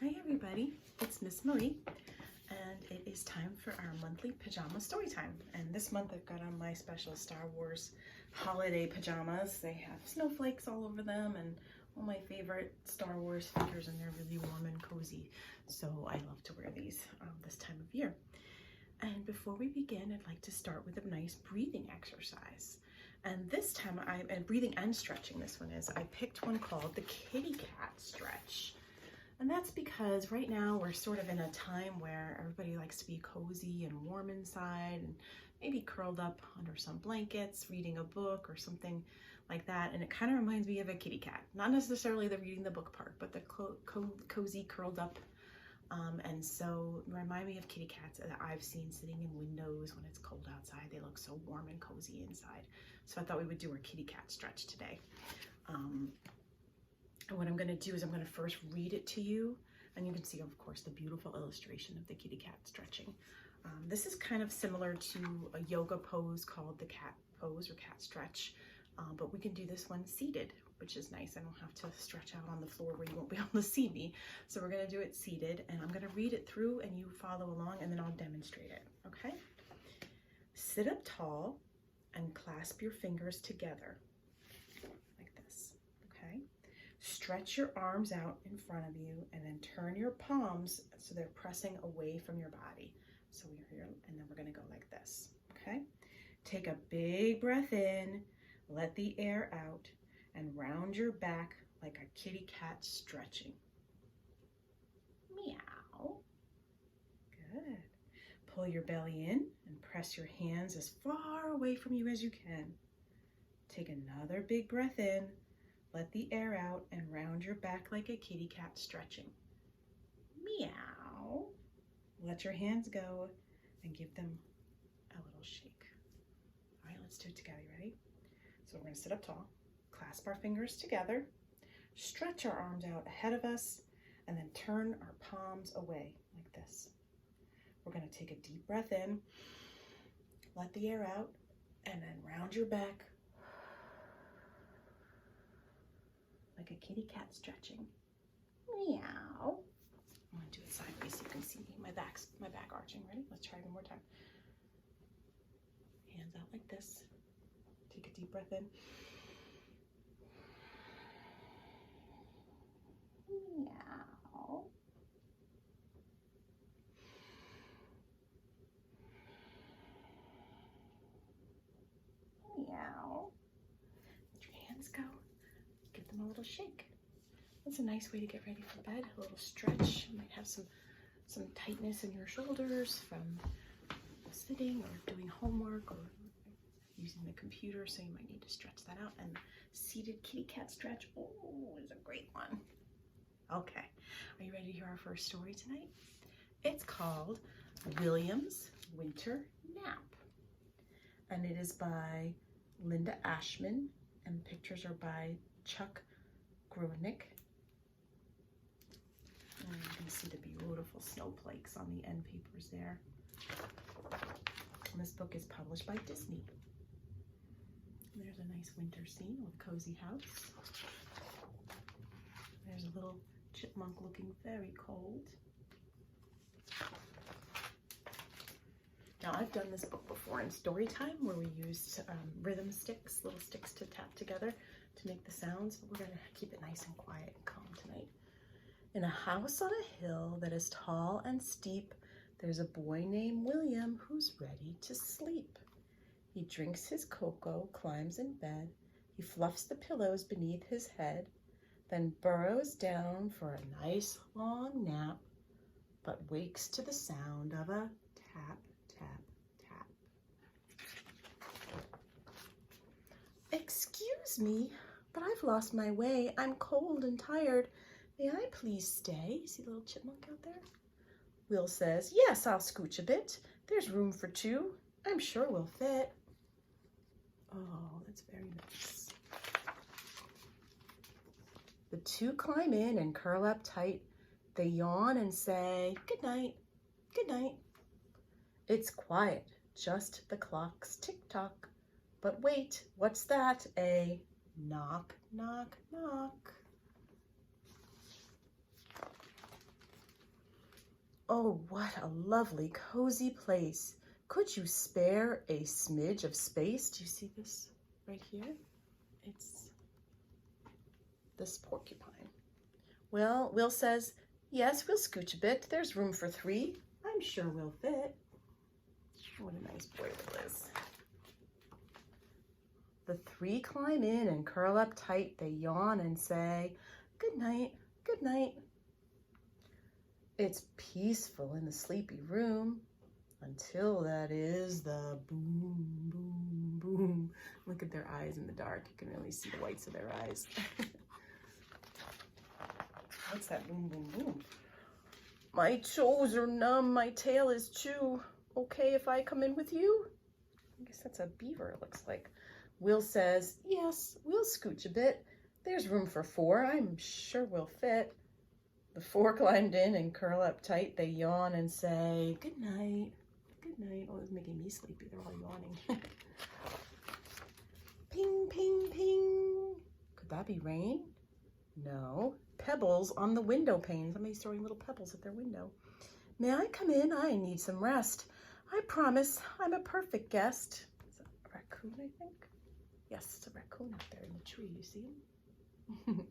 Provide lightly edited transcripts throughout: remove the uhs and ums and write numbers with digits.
Hi everybody, it's Miss Marie, and it is time for our monthly pajama story time. And this month I've got on my special Star Wars holiday pajamas. They have snowflakes all over them and all my favorite Star Wars figures, and they're really warm and cozy. So I love to wear these this time of year. And before we begin, I'd like to start with a nice breathing exercise. And this time, breathing and stretching, this one is, I picked one called the kitty cat stretch. And that's because right now we're sort of in a time where everybody likes to be cozy and warm inside and maybe curled up under some blankets, reading a book or something like that. And it kind of reminds me of a kitty cat. Not necessarily the reading the book part, but the cozy curled up. And so remind me of kitty cats that I've seen sitting in windows when it's cold outside. They look so warm and cozy inside. So I thought we would do our kitty cat stretch today. And what I'm going to do is I'm going to first read it to you, and you can see, of course, the beautiful illustration of the kitty cat stretching. This is kind of similar to a yoga pose called the cat pose or cat stretch, but we can do this one seated, which is nice. I don't have to stretch out on the floor where you won't be able to see me. So we're going to do it seated, and I'm going to read it through and you follow along, and then I'll demonstrate it, okay? Sit up tall and clasp your fingers together like this, okay? Stretch your arms out in front of you and then turn your palms so they're pressing away from your body. So we're here, and then we're going to go like this, okay? Take a big breath in, let the air out, and round your back like a kitty cat stretching. Meow. Good. Pull your belly in and press your hands as far away from you as you can. Take another big breath in. Let the air out and round your back like a kitty cat stretching. Meow. Let your hands go and give them a little shake. All right, let's do it together. Ready? So we're going to sit up tall, clasp our fingers together, stretch our arms out ahead of us, and then turn our palms away like this. We're going to take a deep breath in, let the air out, and then round your back like a kitty cat stretching. Meow. I'm going to do it sideways so you can see me. My back arching. Ready? Let's try one more time. Hands out like this. Take a deep breath in. Meow. Meow. Let your hands go. Give them a little shake. That's a nice way to get ready for bed. A little stretch. You might have some tightness in your shoulders from sitting or doing homework or using the computer, so you might need to stretch that out. And seated kitty cat stretch, oh, is a great one. Okay, are you ready to hear our first story tonight? It's called William's Winter Nap, and it is by Linda Ashman, and pictures are by Chuck Grodnick. And you can see the beautiful snowflakes on the end papers there. And this book is published by Disney. There's a nice winter scene with a cozy house. There's a little chipmunk looking very cold. Now, I've done this book before in story time where we used rhythm sticks, little sticks to tap together to make the sounds, but we're going to keep it nice and quiet and calm tonight. In a house on a hill that is tall and steep, there's a boy named William who's ready to sleep. He drinks his cocoa, climbs in bed, he fluffs the pillows beneath his head, then burrows down for a nice long nap, but wakes to the sound of a tap, tap, tap. Excuse me, but I've lost my way. I'm cold and tired. May I please stay? See the little chipmunk out there? Will says, yes, I'll scooch a bit. There's room for two. I'm sure we'll fit. Oh, that's very nice. The two climb in and curl up tight. They yawn and say, good night, good night. It's quiet, just the clock's tick-tock. But wait, what's that? A knock, knock, knock. Oh, what a lovely, cozy place. Could you spare a smidge of space? Do you see this right here? It's this porcupine. Well, Will says, yes, we'll scooch a bit. There's room for 3. I'm sure we'll fit. What a nice boy Will is. The 3 climb in and curl up tight. They yawn and say, good night, good night. It's peaceful in the sleepy room until that is the boom, boom, boom. Look at their eyes in the dark. You can really see the whites of their eyes. What's that boom, boom, boom? My toes are numb, my tail is chew. Okay if I come in with you? I guess that's a beaver, it looks like. Will says, yes, we'll scooch a bit. There's room for 4. I'm sure we'll fit. The 4 climbed in and curl up tight. They yawn and say, good night, good night. Oh, it's making me sleepy. They're all yawning. Ping, ping, ping. Could that be rain? No. Pebbles on the window pane. Somebody's throwing little pebbles at their window. May I come in? I need some rest. I promise I'm a perfect guest. Is it a raccoon, I think? Yes, it's a raccoon up there in the tree. You see him?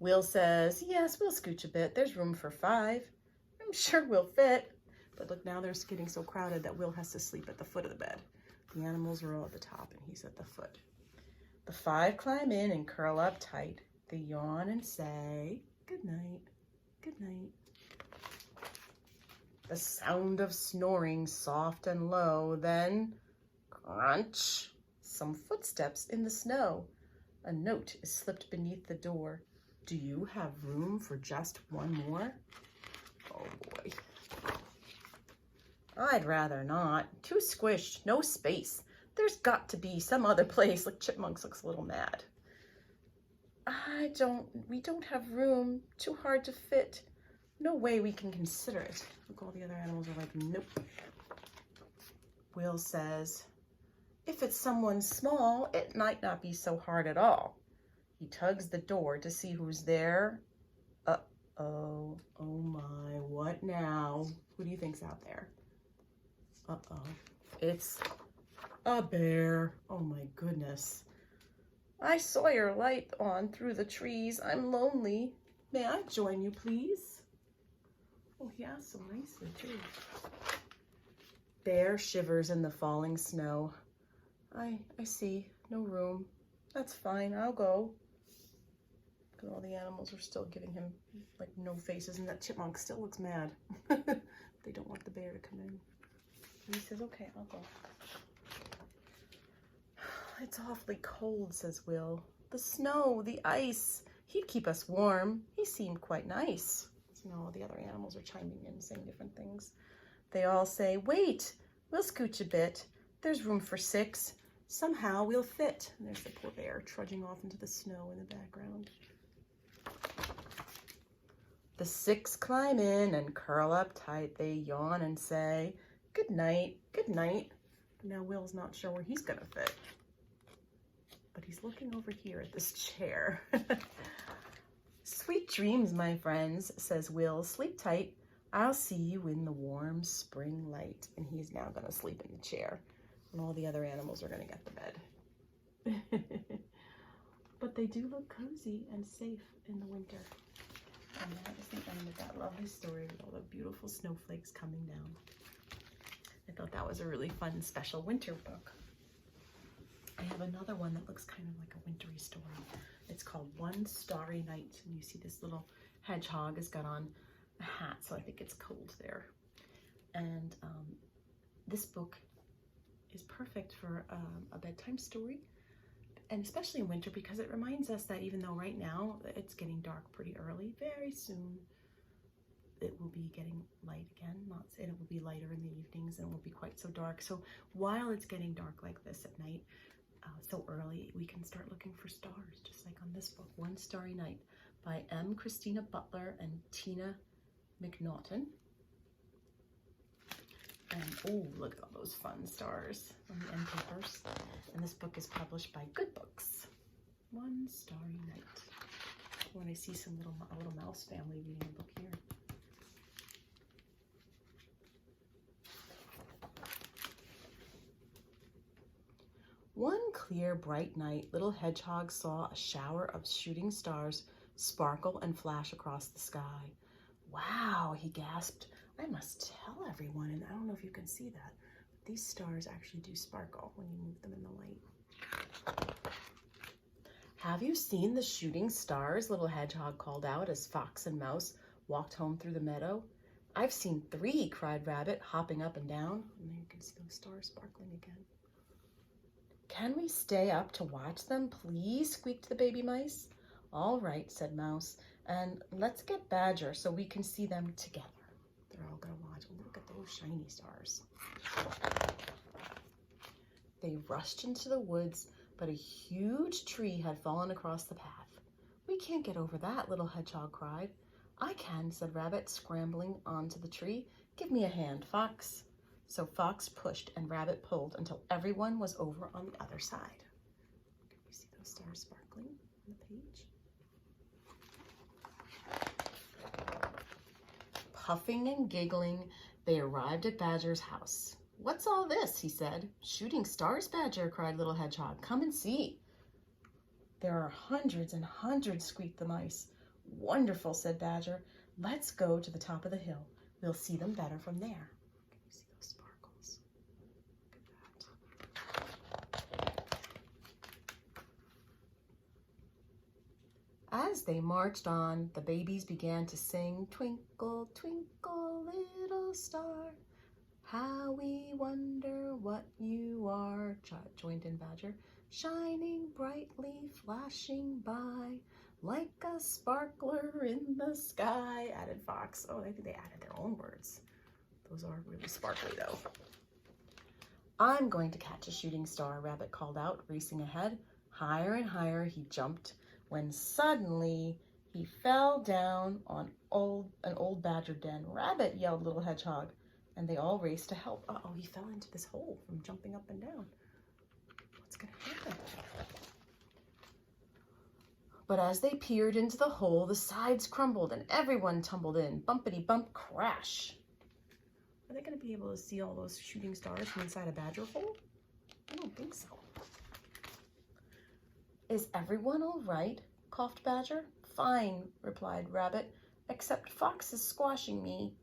Will says, yes, we'll scooch a bit. There's room for 5. I'm sure we'll fit. But look, now they're getting so crowded that Will has to sleep at the foot of the bed. The animals are all at the top and he's at the foot. The 5 climb in and curl up tight. They yawn and say, good night, good night. The sound of snoring, soft and low, then crunch, some footsteps in the snow. A note is slipped beneath the door. Do you have room for just 1 more? Oh boy. I'd rather not. Too squished, no space. There's got to be some other place. Look, Chipmunks looks a little mad. We don't have room. Too hard to fit. No way we can consider it. Look, all the other animals are like, nope. Will says, if it's someone small, it might not be so hard at all. He tugs the door to see who's there. Uh-oh, oh my, what now? Who do you think's out there? Uh-oh, it's a bear. Oh my goodness. I saw your light on through the trees. I'm lonely. May I join you, please? Oh, he asked so nicely, too. Bear shivers in the falling snow. I see. No room. That's fine. I'll go. Because all the animals are still giving him, like, no faces, and that chipmunk still looks mad. They don't want the bear to come in. And he says, okay, I'll go. It's awfully cold, says Will. The snow, the ice. He'd keep us warm. He seemed quite nice. So now all the other animals are chiming in, saying different things. They all say, wait, we'll scooch a bit. There's room for 6. Somehow we'll fit. And there's the poor bear trudging off into the snow in the background. The 6 climb in and curl up tight. They yawn and say, good night, good night. Now Will's not sure where he's gonna fit. But he's looking over here at this chair. Sweet dreams, my friends, says Will. Sleep tight. I'll see you in the warm spring light. And he's now going to sleep in the chair. And all the other animals are going to get the bed. But they do look cozy and safe in the winter. And that is the end of that lovely story with all the beautiful snowflakes coming down. I thought that was a really fun, special winter book. I have another one that looks kind of like a wintry story. It's called One Starry Night. And you see this little hedgehog has got on a hat, so I think it's cold there. And this book is perfect for a bedtime story, and especially in winter, because it reminds us that even though right now it's getting dark pretty early, very soon it will be getting light again. And it will be lighter in the evenings and it won't be quite so dark. So while it's getting dark like this at night, so early, we can start looking for stars, just like on this book, One Starry Night by M. Christina Butler and Tina McNaughton. And oh, look at all those fun stars on the end papers. And this book is published by Good Books. One Starry Night. When I see a little mouse family reading a book here. One clear, bright night, little hedgehog saw a shower of shooting stars sparkle and flash across the sky. Wow, he gasped. I must tell everyone, and I don't know if you can see that, but these stars actually do sparkle when you move them in the light. Have you seen the shooting stars? Little hedgehog called out as Fox and Mouse walked home through the meadow. I've seen 3, cried Rabbit, hopping up and down. And there you can see those stars sparkling again. Can we stay up to watch them, please? Squeaked the baby mice. All right, said Mouse, and let's get Badger so we can see them together. They're all gonna watch. Look at those shiny stars. They rushed into the woods, but a huge tree had fallen across the path. We can't get over that, little hedgehog cried. I can, said Rabbit, scrambling onto the tree. Give me a hand, Fox. So Fox pushed and Rabbit pulled until everyone was over on the other side. Can you see those stars sparkling on the page? Puffing and giggling, they arrived at Badger's house. What's all this? He said. Shooting stars, Badger, cried little hedgehog. Come and see. There are hundreds and hundreds, squeaked the mice. Wonderful, said Badger. Let's go to the top of the hill. We'll see them better from there. Can you see those sparkles? Look at that. As they marched on, the babies began to sing, Twinkle, twinkle, little star, how we wonder what you are, joined in Badger, shining brightly, flashing by, like a sparkler in the sky, added Fox. Oh, I think they added their own words. Those are really sparkly, though. I'm going to catch a shooting star, Rabbit called out, racing ahead. Higher and higher he jumped, when suddenly he fell down on an old badger den. Rabbit, yelled little hedgehog, and they all raced to help. Uh-oh, he fell into this hole from jumping up and down. What's going to happen? But as they peered into the hole, the sides crumbled and everyone tumbled in. Bumpity bump crash. Are they going to be able to see all those shooting stars from inside a badger hole? I don't think so. Is everyone all right? Coughed Badger. Fine, replied Rabbit, except Fox is squashing me.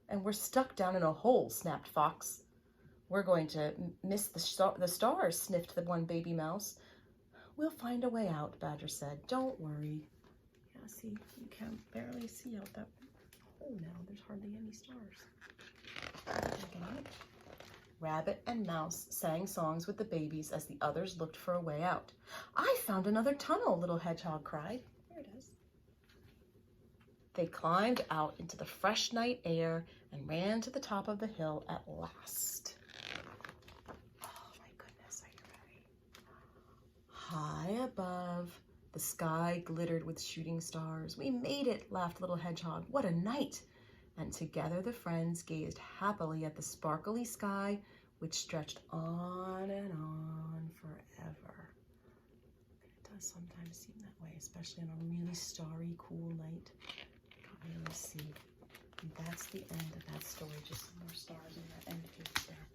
And we're stuck down in a hole, snapped Fox. We're going to miss the stars, sniffed the one baby mouse. We'll find a way out, Badger said. Don't worry. Yeah, see, you can barely see out that hole now. There's hardly any stars. Rabbit and Mouse sang songs with the babies as the others looked for a way out. I found another tunnel, little hedgehog cried. There it is. They climbed out into the fresh night air and ran to the top of the hill at last. Oh my goodness, are you ready? High above, the sky glittered with shooting stars. We made it, laughed little hedgehog. What a night! And together the friends gazed happily at the sparkly sky, which stretched on and on forever. It does sometimes seem that way, especially on a really starry, cool night. You can't really see. And that's the end of that story, just some more stars in that end page there.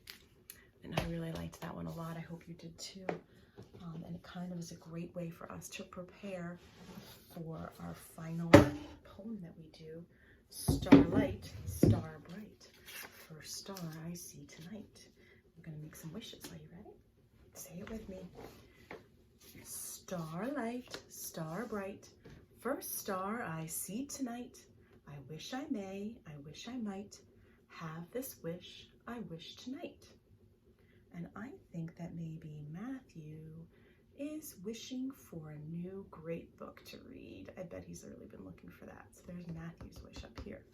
And I really liked that one a lot. I hope you did too. And it kind of is a great way for us to prepare for our final poem that we do. Starlight, star bright, first star I see tonight. I'm going to make some wishes. Are you ready? Say it with me. Starlight, star bright, first star I see tonight. I wish I may, I wish I might, have this wish I wish tonight. And I think that maybe Matthew is wishing for a new great book to read. I bet he's really been looking for that. So there's Matthew's wish up here.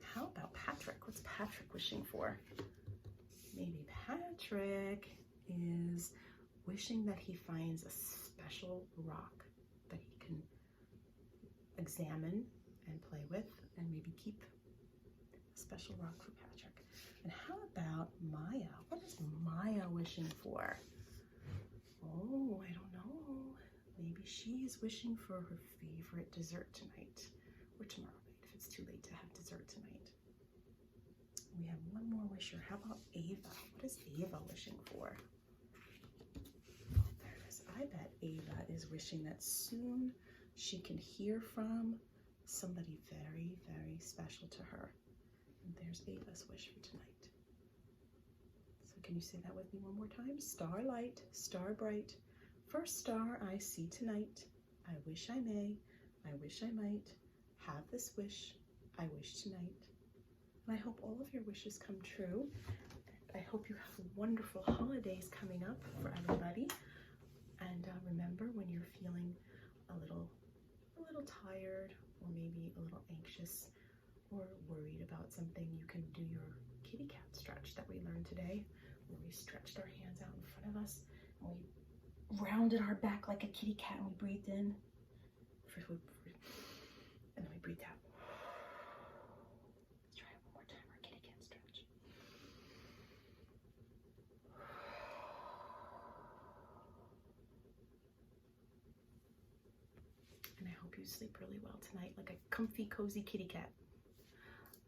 How about Patrick? What's Patrick wishing for? Maybe Patrick is wishing that he finds a special rock that he can examine and play with and maybe keep a special rock for Patrick. And how about Maya? What is Maya wishing for? Oh, I don't know. Maybe she's wishing for her favorite dessert tonight or tomorrow night if it's too late to have dessert tonight. We have one more wisher. How about Ava? What is Ava wishing for? I bet Ava is wishing that soon she can hear from somebody very, very special to her. And there's Ava's wish for tonight. So can you say that with me one more time? Starlight, star bright, first star I see tonight. I wish I may, I wish I might, have this wish, I wish tonight. And I hope all of your wishes come true. I hope you have wonderful holidays coming up for everybody. And remember, when you're feeling a little tired, or maybe a little anxious or worried about something, you can do your kitty cat stretch that we learned today, where we stretched our hands out in front of us and we rounded our back like a kitty cat, and we breathed in and then we breathed out. Let's try it one more time, our kitty cat stretch. And I hope you sleep really well tonight, like a comfy, cozy kitty cat.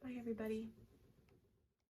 Bye, everybody.